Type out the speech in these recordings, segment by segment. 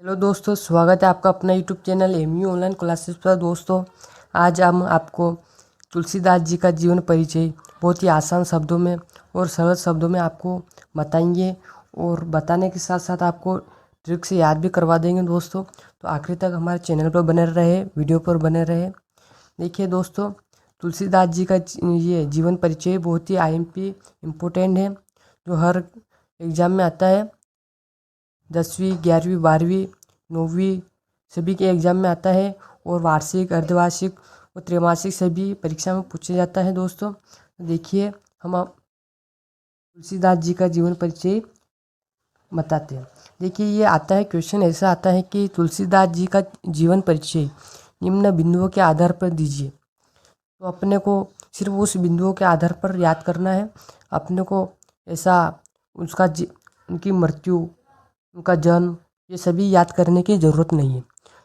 Hello दोस्तों, स्वागत है आपका अपना YouTube channel MU online classes पर। दोस्तों, आज हम आपको तुलसीदास जी का जीवन परिचय बहुत ही आसान शब्दों में और सरल शब्दों में आपको बताएंगे और बताने के साथ साथ आपको ट्रिक से याद भी करवा देंगे। दोस्तों, तो आखिर तक हमारे चैनल पर बने रहे, वीडियो पर बने रहे। देखिए दोस्तों, तुलसीदास जी का ये जीवन परिचय बहुत ही IMP इम्पोर्टेंट है, जो हर एग्ज़ाम में आता है। 10वीं, 11वीं, 12वीं, 9वीं सभी के एग्ज़ाम में आता है और वार्षिक, अर्धवार्षिक और त्रैमासिक सभी परीक्षा में पूछा जाता है। दोस्तों, देखिए हम आप तुलसीदास जी का जीवन परिचय बताते हैं। देखिए, ये आता है क्वेश्चन ऐसा आता है कि तुलसीदास जी का जीवन परिचय निम्न बिंदुओं के आधार पर दीजिए। तो अपने को सिर्फ उस बिंदुओं के आधार पर याद करना है। अपने को ऐसा उनकी मृत्यु, उनका जन्म, ये सभी याद करने की ज़रूरत नहीं है।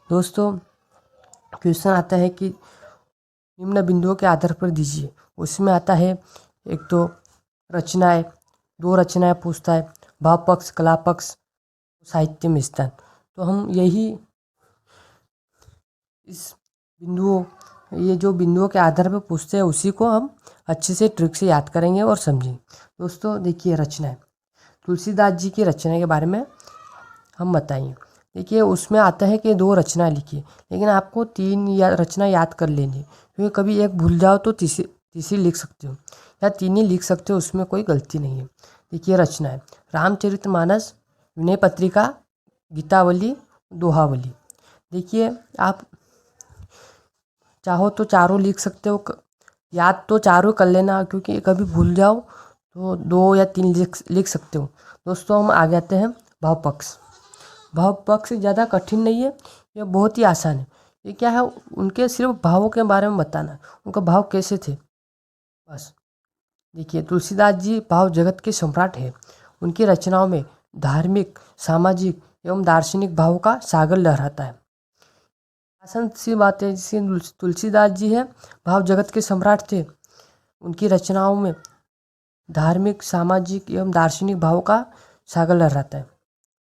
दोस्तों, क्वेश्चन आता है कि निम्न बिंदुओं के आधार पर दीजिए। उसमें आता है एक तो रचनाएं, 2 रचनाएं पूछता है, भाव पक्ष, कला पक्ष, साहित्य में स्थान। तो हम यही इस बिंदुओं ये जो बिंदुओं के आधार पर पूछते हैं उसी को हम अच्छे से ट्रिक से याद करेंगे और समझेंगे। दोस्तों, देखिए रचनाएं, तुलसीदास जी की रचना के बारे में हम बताएंगे। देखिए, उसमें आता है कि 2 रचना लिखिए, लेकिन आपको 3 रचना याद कर लेनी, क्योंकि कभी एक भूल जाओ तो तीसरी लिख सकते हो, या 3 ही लिख सकते हो, उसमें कोई गलती नहीं है। देखिए रचना है रामचरितमानस, विनय पत्रिका, गीतावली, दोहावली। देखिए, आप चाहो तो चारों लिख सकते हो, याद तो चारों कर लेना, क्योंकि कभी भूल जाओ तो 2 या 3 लिख सकते हो। दोस्तों, हम आ जाते हैं भाव पक्ष। भाव पक्ष ज़्यादा कठिन नहीं है, यह बहुत ही आसान है। ये क्या है, उनके सिर्फ भावों के बारे में बताना, उनका भाव कैसे थे, बस। देखिए, तुलसीदास जी भाव जगत के सम्राट है। उनकी रचनाओं में धार्मिक, सामाजिक एवं दार्शनिक भावों का सागर लहराता है। आसान सी बात है, जैसे तुलसीदास जी है, भाव जगत के सम्राट थे। उनकी रचनाओं में धार्मिक, सामाजिक एवं दार्शनिक भावों का सागर लहराता है।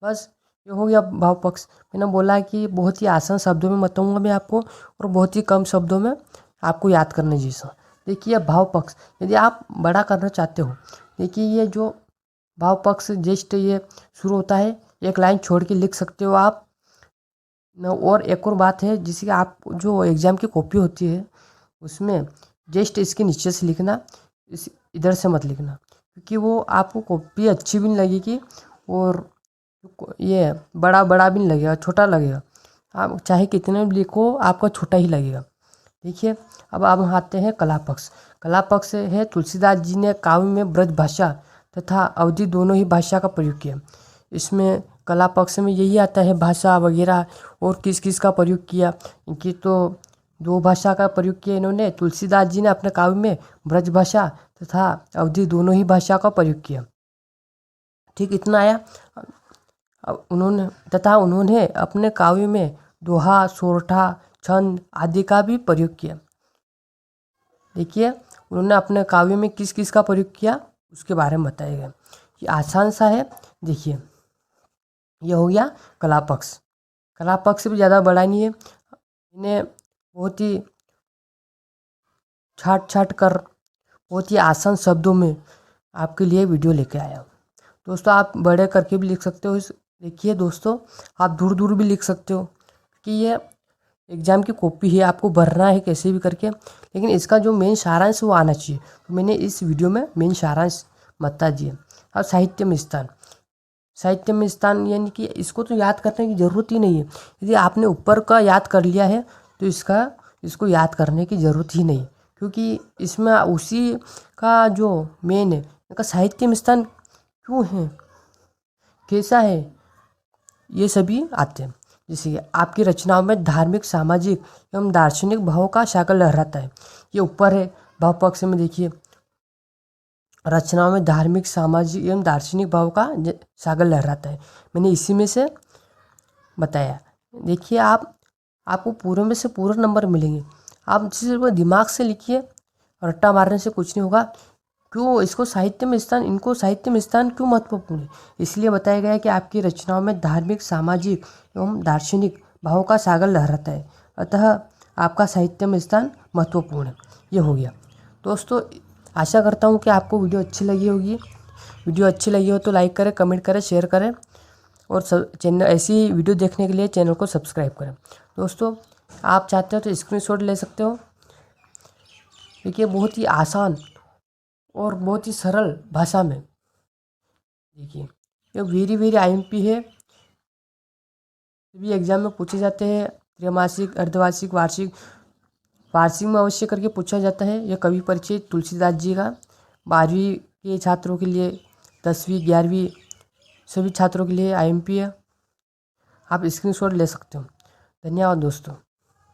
बस, ये हो गया भाव पक्ष। मैंने बोला कि बहुत ही आसान शब्दों में बताऊंगा मैं आपको, और बहुत ही कम शब्दों में आपको याद करने जैसा। देखिए, भाव पक्ष यदि आप बड़ा करना चाहते हो, देखिए ये जो भाव पक्ष जस्ट ये शुरू होता है, एक लाइन छोड़ के लिख सकते हो आप। और एक और बात है, जिसकी आप जो एग्ज़ाम की कॉपी होती है उसमें जस्ट इसके नीचे से लिखना, इस इधर से मत लिखना, क्योंकि वो आपको कॉपी अच्छी भी नहीं लगेगी और ये बड़ा बड़ा भी नहीं लगेगा, छोटा लगेगा। आप चाहे कितने भी लिखो, आपका छोटा ही लगेगा। देखिए, अब आप आते हैं कला पक्ष। कला पक्ष है तुलसीदास जी ने काव्य में ब्रज भाषा तथा अवधि दोनों ही भाषा का प्रयोग किया। इसमें कला पक्ष में यही आता है, भाषा वगैरह और किस किस का प्रयोग किया। इनकी तो 2 भाषा का प्रयोग किया इन्होंने। तुलसीदास जी ने अपने काव्य में ब्रज भाषा तथा अवधि दोनों ही भाषा का प्रयोग किया। ठीक, इतना आया। उन्होंने अपने काव्य में दोहा, सोरठा, छंद आदि का भी प्रयोग किया। देखिए, उन्होंने अपने काव्य में किस किस का प्रयोग किया उसके बारे में बताएगा। ये आसान सा है। देखिए, ये हो गया कला पक्ष। कला पक्ष भी ज़्यादा बड़ा नहीं है, इन्हें बहुत ही छाट छाट कर बहुत ही आसान शब्दों में आपके लिए वीडियो लेके आया हूँ। दोस्तों, आप बड़े करके भी लिख सकते हो। देखिए दोस्तों, आप दूर दूर भी लिख सकते हो, कि ये एग्ज़ाम की कॉपी है, आपको भरना है कैसे भी करके, लेकिन इसका जो मेन सारांश वो आना चाहिए। तो मैंने इस वीडियो में मेन सारांश बता दिया। अब साहित्य में स्थान। साहित्य में स्थान यानी कि इसको तो याद करने की ज़रूरत ही नहीं है। यदि आपने ऊपर का याद कर लिया है तो इसको याद करने की ज़रूरत ही नहीं, क्योंकि इसमें उसी का जो मेन है, इनका साहित्य में स्थान क्यों है, कैसा है, ये सभी आते हैं। जैसे कि आपकी रचनाओं में धार्मिक, सामाजिक एवं दार्शनिक भावों का सागर लहराता है। ये ऊपर है भाव पक्ष में। देखिए, रचनाओं में धार्मिक, सामाजिक एवं दार्शनिक भाव का सागर लहराता है, मैंने इसी में से बताया। देखिए, आपको पूरे में से पूरे नंबर मिलेंगे। आप सिर्फ दिमाग से लिखिए, रट्टा मारने से कुछ नहीं होगा, क्यों इसको साहित्य में स्थान इनको साहित्य में स्थान क्यों महत्वपूर्ण है? इसलिए बताया गया है कि आपकी रचनाओं में धार्मिक, सामाजिक एवं दार्शनिक भावों का सागर लहराता है, अतः आपका साहित्य में स्थान महत्वपूर्ण है। ये हो गया। दोस्तों, आशा करता हूँ कि आपको वीडियो अच्छी लगी होगी। वीडियो अच्छी लगी हो तो लाइक करें, कमेंट करें, शेयर करें और चैनल ऐसी वीडियो देखने के लिए चैनल को सब्सक्राइब करें। दोस्तों, आप चाहते हो तो स्क्रीनशॉट ले सकते हो। देखिए, बहुत ही आसान और बहुत ही सरल भाषा में। देखिए, ये वेरी IMP है। सभी एग्जाम में पूछे जाते हैं। त्रैमासिक, अर्धवार्षिक, वार्षिक। वार्षिक में अवश्य करके पूछा जाता है। यह कवि परिचय तुलसीदास जी का 12वीं के छात्रों के लिए, 10वीं 11वीं सभी छात्रों के लिए IMP है। आप स्क्रीनशॉट ले सकते हो। धन्यवाद दोस्तों।